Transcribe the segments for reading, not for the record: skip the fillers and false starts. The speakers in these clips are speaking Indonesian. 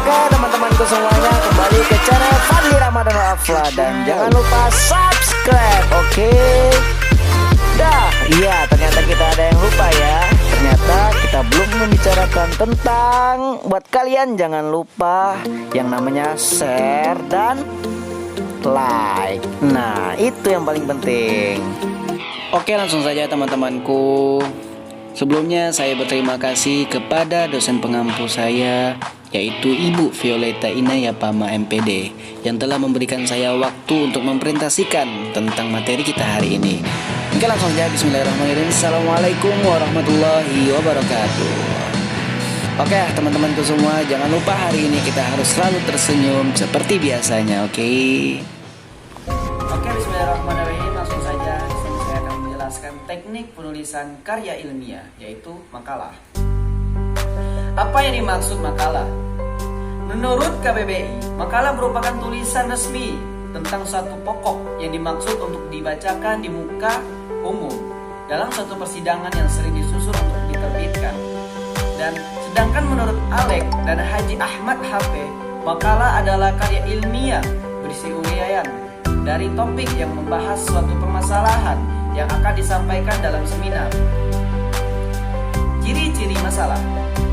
Oke teman-temanku semuanya, kembali ke channel Fadli Ramadan Afla. Dan jangan lupa subscribe, oke? Dah, iya ternyata kita ada yang lupa ya. Ternyata kita belum membicarakan tentang, buat kalian jangan lupa yang namanya share dan like. Nah itu yang paling penting. Oke langsung saja teman-temanku. Sebelumnya saya berterima kasih kepada dosen pengampu saya, yaitu Ibu Violeta Inaya Pama MPD, yang telah memberikan saya waktu untuk mempresentasikan tentang materi kita hari ini. Oke langsung saja, bismillahirrahmanirrahim. Assalamualaikum warahmatullahi wabarakatuh. Oke teman-temanku semua, jangan lupa hari ini kita harus selalu tersenyum seperti biasanya, oke? Oke, bismillahirrahmanirrahim. Langsung saja, di sini saya akan menjelaskan teknik penulisan karya ilmiah, yaitu makalah. Apa yang dimaksud makalah? Menurut KBBI, makalah merupakan tulisan resmi tentang suatu pokok yang dimaksud untuk dibacakan di muka umum dalam suatu persidangan yang sering disusun untuk diterbitkan. Dan sedangkan menurut Alek dan Haji Ahmad Hafe, makalah adalah karya ilmiah berisi uraian dari topik yang membahas suatu permasalahan yang akan disampaikan dalam seminar. Ciri-ciri masalah.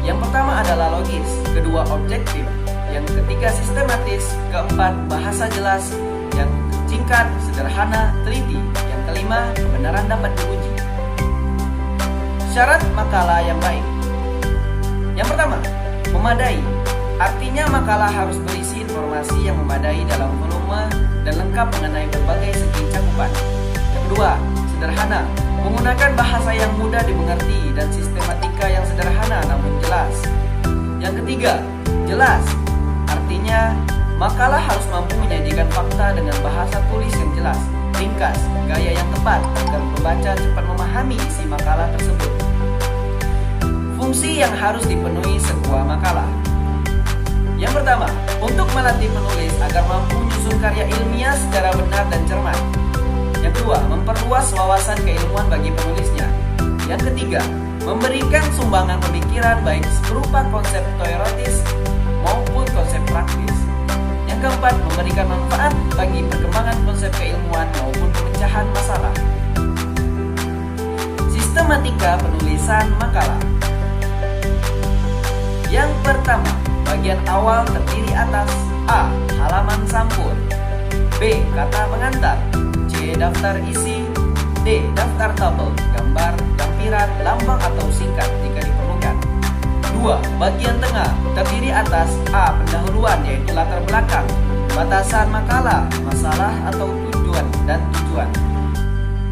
Yang pertama adalah logis, kedua objektif, yang ketiga sistematis, keempat bahasa jelas, yang singkat, sederhana, teliti, yang kelima kebenaran dapat diuji. Syarat makalah yang baik. Yang pertama, memadai. Artinya makalah harus berisi informasi yang memadai dalam volume dan lengkap mengenai berbagai segi cakupan. Yang kedua, sederhana. Menggunakan bahasa yang mudah dimengerti dan sistematika yang sederhana namun jelas. Yang ketiga, jelas. Artinya, makalah harus mampu menyajikan fakta dengan bahasa tulis yang jelas, ringkas, gaya yang tepat agar pembaca cepat memahami isi makalah tersebut. Fungsi yang harus dipenuhi sebuah makalah. Yang pertama, untuk melatih penulis agar mampu menyusun karya ilmiah secara benar dan cermat. Yang kedua, memperluas wawasan keilmuan bagi penulisnya. Yang ketiga, memberikan sumbangan pemikiran baik berupa konsep teoritis maupun konsep praktis. Yang keempat, memberikan manfaat bagi perkembangan konsep keilmuan maupun pemecahan masalah. Sistematika penulisan makalah. Yang pertama, bagian awal terdiri atas A. Halaman sampul, B. Kata pengantar, C. Daftar isi, D. Daftar tabel, gambar, lampiran, lambang atau singkat jika diperlukan. 2. Bagian tengah terdiri atas A. Pendahuluan yaitu latar belakang, batasan makalah, masalah atau tujuan dan tujuan.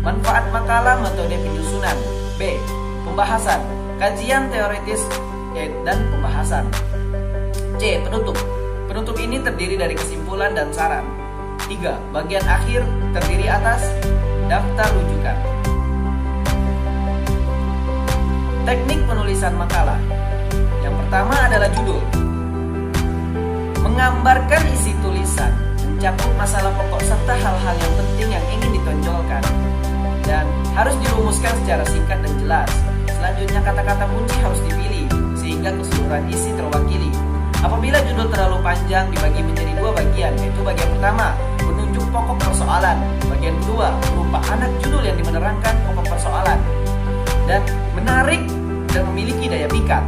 Manfaat makalah, metode penyusunan. B. Pembahasan, kajian teoritis dan pembahasan. C. Penutup. Penutup ini terdiri dari kesimpulan dan saran. 3. Bagian akhir terdiri atas daftar rujukan. Teknik penulisan makalah. Yang pertama adalah judul. Menggambarkan isi tulisan, mencakup masalah pokok serta hal-hal yang penting yang ingin ditonjolkan, dan harus dirumuskan secara singkat dan jelas. Selanjutnya kata-kata kunci harus dipilih sehingga keseluruhan isi terwakili. Apabila judul terlalu panjang dibagi menjadi dua bagian, yaitu bagian pertama menunjuk pokok persoalan, bagian kedua berupa anak judul yang menerangkan pokok persoalan dan menarik dan memiliki daya pikat,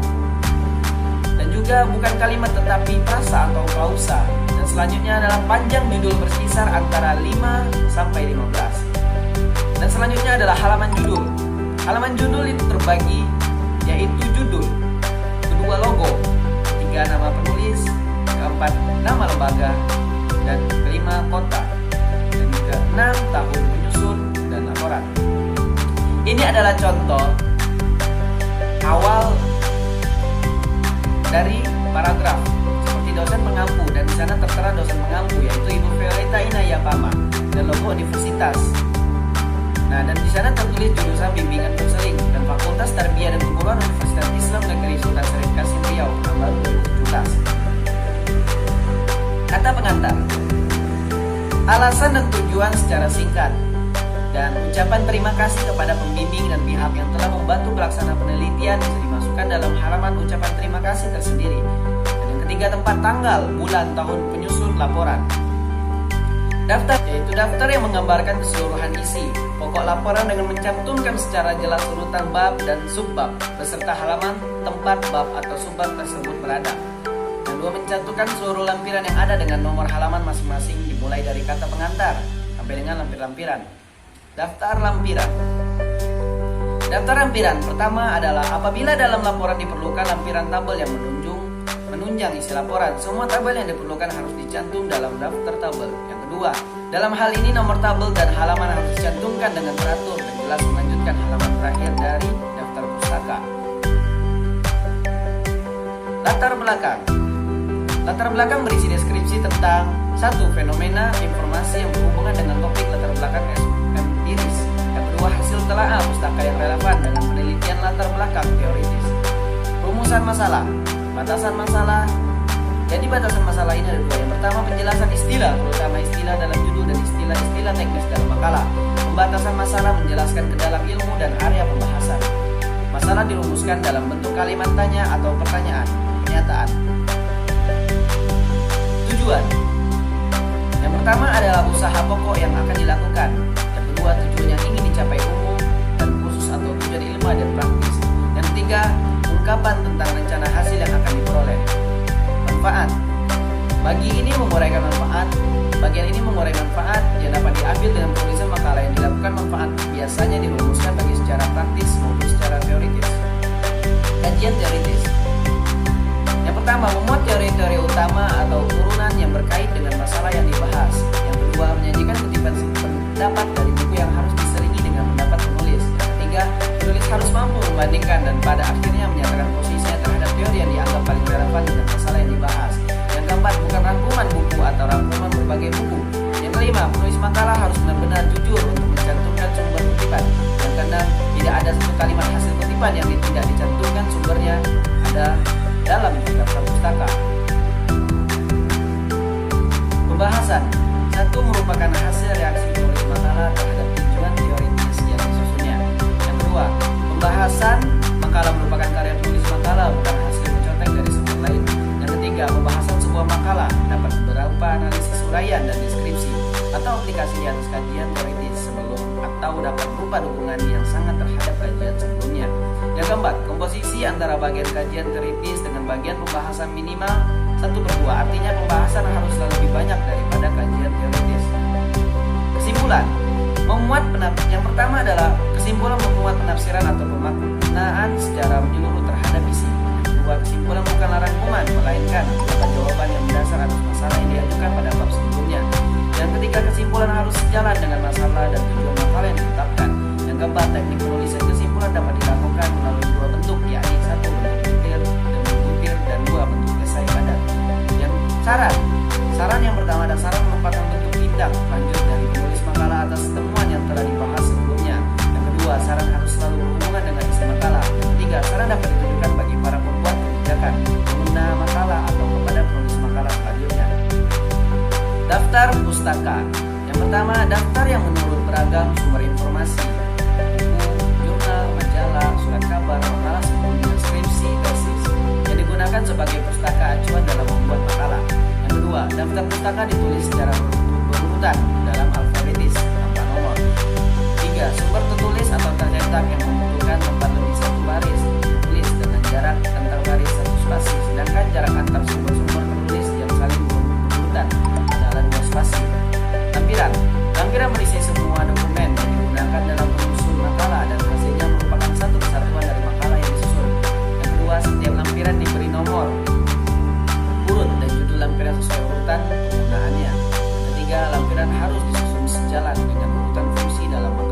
dan juga bukan kalimat tetapi frasa atau klausa. Dan selanjutnya adalah panjang judul berkisar antara 5 sampai 15. Dan selanjutnya adalah halaman judul. Halaman judul itu terbagi yaitu judul, kedua logo, ketiga nama penulis, keempat nama lembaga, dan kelima kota, dan keenam tahun penyusun dan laporan. Ini adalah contoh awal dari paragraf seperti dosen pengampu, dan di sana tertera dosen pengampu yaitu Ibu Violeta Inaya Pama dan logo universitas. Nah, dan di sana tertulis jurusan bimbingan konseling dan Fakultas Tarbiyah dan Keguruan Universitas Islam Negeri Sultan Syarif Kasim Riau tahun 2017. Kata pengantar. Alasan dan tujuan secara singkat, dan ucapan terima kasih kepada pembimbing dan pihak yang telah membantu pelaksanaan penelitian bisa dimasukkan dalam halaman ucapan terima kasih tersendiri. Dan yang ketiga ketiga, tempat, tanggal, bulan, tahun penyusun laporan. Daftar yaitu daftar yang menggambarkan keseluruhan isi pokok laporan dengan mencantumkan secara jelas urutan bab dan subbab beserta halaman, tempat bab atau subbab tersebut berada. Yang dua, mencantumkan seluruh lampiran yang ada dengan nomor halaman masing-masing dimulai dari kata pengantar sampai dengan lampir-lampiran. Daftar lampiran. Daftar lampiran pertama adalah apabila dalam laporan diperlukan lampiran tabel yang menunjang isi laporan. Semua tabel yang diperlukan harus dicantum dalam daftar tabel. Yang kedua, dalam hal ini nomor tabel dan halaman harus dicantumkan dengan teratur dan jelas melanjutkan halaman terakhir dari daftar pustaka. Latar belakang. Latar belakang berisi deskripsi tentang satu, fenomena informasi yang berhubungan dengan topik latar belakang empiris. Yang kedua, hasil telaah pustaka yang relevan dengan penelitian latar belakang teoritis. Rumusan masalah. Batasan masalah. Jadi batasan masalah ini ada dua. Yang pertama, penjelasan istilah, terutama istilah dalam judul dan istilah-istilah teknis dalam makalah. Pembatasan masalah menjelaskan ke dalam ilmu dan area pembahasan. Masalah dirumuskan dalam bentuk kalimat tanya atau pertanyaan, pernyataan. Tujuan. Yang pertama adalah usaha pokok yang akan dilakukan. Yang kedua, tujuan yang ingin dicapai umum dan khusus atau tujuan ilmiah dan praktis. Yang ketiga, ungkapan tentang rencana hasil yang akan diperoleh. Manfaat. Bagian ini mengurai manfaat yang dapat diambil dengan penulisan makalah yang dilakukan. Manfaat biasanya dirumuskan bagi secara praktis maupun secara teoritis. Kajian teoritis. Yang pertama, memuat teori-teori utama atau turunan yang berkait dengan masalah yang dibahas. Yang kedua, menyajikan kutipan pendapat dari buku yang harus diselingi dengan pendapat penulis. Yang ketiga, penulis harus mampu membandingkan dan pada akhirnya menyatakan posisinya terhadap teori yang dianggap paling relevan dengan masalah yang dibahas. Yang keempat, bukan rangkuman buku atau rangkuman berbagai buku. Yang kelima, penulis makalah harus benar-benar jujur untuk mencantumkan sumber kutipan. Yang keenam, tidak ada satu kalimat hasil kutipan yang tidak dicantumkan sumbernya ada dalam daftar pustaka. Pembahasan. Satu, merupakan hasil reaksi penulis makalah terhadap tujuan teoritis yang disusunnya. Yang kedua, pembahasan makalah merupakan karya penulis makalah, bukan hasil mencontek dari sumber lain. Yang ketiga, pembahasan sebuah makalah dapat berupa analisis uraian dan deskripsi atau aplikasi di atas kajian teoritis sebelum atau dapat berupa dukungan yang sangat terhadap kajian sebelumnya. Yang keempat, komposisi antara bagian kajian teoritis dengan bagian pembahasan minimal 1/2, artinya pembahasan haruslah lebih banyak daripada kajian teoritis. Kesimpulan. Yang pertama adalah kesimpulan memuat penafsiran atau pemaknaan secara menyeluruh terhadap isi. Yang kedua, kesimpulan bukanlah rangkuman, melainkan adalah jawaban yang mendasar atas masalah yang diajukan pada bab sebelumnya. Yang ketiga, kesimpulan harus sejalan dengan masalah dan tujuan makalah yang ditetapkan. Yang keempat, teknik penulisan kesimpulan dapat dilakukan melalui dua bentuk, yakni satu, bentuk butir dan dua, bentuk esai padat. Yang saran yang pertama adalah saran merupakan bentuk tindak lanjut dari penulis makalah atas temuan yang telah dibahas sebelumnya. Yang kedua, saran harus selalu berhubungan dengan isi makalah. Yang ketiga, saran dapat ditujukan bagi para pembuat kebijakan, pengguna makalah atau kepada penulis makalah selanjutnya. Daftar pustaka. Yang pertama, daftar yang menurut beragam sumber informasi, buku, jurnal, majalah, surat kabar, makalah sebelumnya, skripsi, tesis, yang digunakan sebagai pustaka acuan dalam membuat makalah. Yang kedua, daftar pustaka ditulis secara berurutan dalam alfabetis tanpa nomor. Tiga, sumber tertulis atau tercetak yang membutuhkan tempat lebih satu baris ditulis dengan jarak antar baris satu spasi, sedangkan jarak antar sumber-sumber tertulis yang saling berurutan adalah 2 spasi. Lampiran berisi semua dokumen yang digunakan dalam menyusun makalah dan hasilnya merupakan satu kesatuan dari makalah yang disusun. Yang kedua, setiap lampiran diberi nomor urut dan judul lampiran sesuai urutan penggunaannya. Yang ketiga, lampiran harus disusun sejalan dengan urutan fungsi dalam makalah.